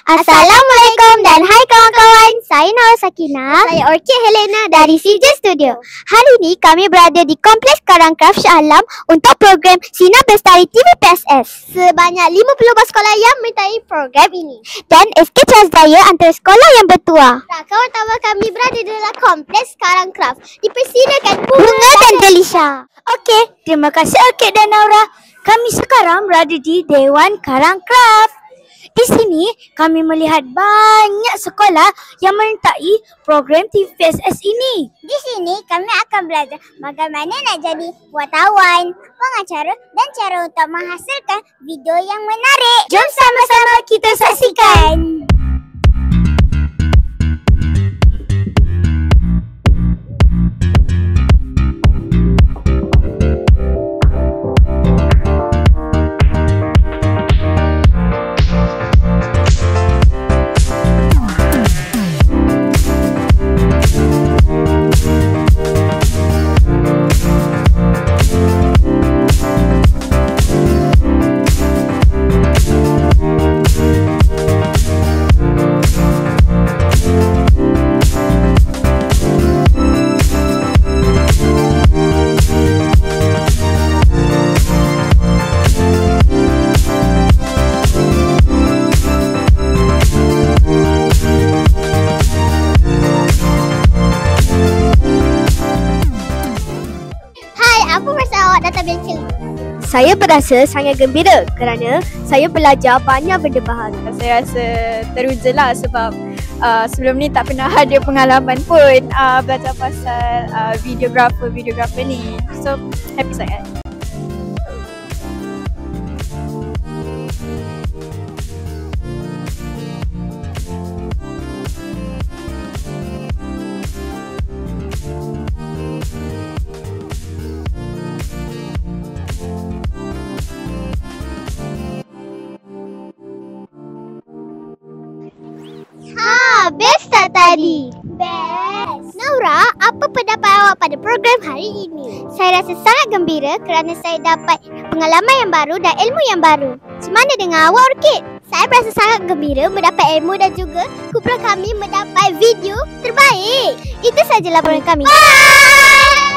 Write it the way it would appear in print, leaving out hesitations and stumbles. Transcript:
Assalamualaikum dan hai kawan-kawan. Saya Nora Sakina. Saya Orchid Helena dari CJ Studio. Hari ini kami berada di Kompleks Karangcraft Shah Alam untuk program Sinar Bestari TVPSS. Sebanyak 50 sekolah yang menyertai program ini. Dan SK Casdaya antara sekolah yang bertuah. Rakam utama kami berada dalam Kompleks Karangcraft. Dipersilakan Bunga dan Delisha. Okey, terima kasih Orchid dan Nora. Kami sekarang berada di Dewan Karangcraft. Di sini kami melihat banyak sekolah yang menyertai program TVPSS ini. Di sini kami akan belajar bagaimana nak jadi wartawan, pengacara dan cara untuk menghasilkan video yang menarik. Jom sama-sama kita saksikan. Saya berasa sangat gembira kerana saya belajar banyak benda baharu. Saya rasa teruja lah sebab sebelum ni tak pernah ada pengalaman pun belajar pasal videographer ni. So happy sangat. Best tak tadi? Best. Nora, apa pendapat awak pada program hari ini? Saya rasa sangat gembira kerana saya dapat pengalaman yang baru dan ilmu yang baru. Macam mana dengan awak, Orchid? Saya berasa sangat gembira mendapat ilmu dan juga kumpulan kami mendapat video terbaik. Itu sahaja laporan kami. Bye!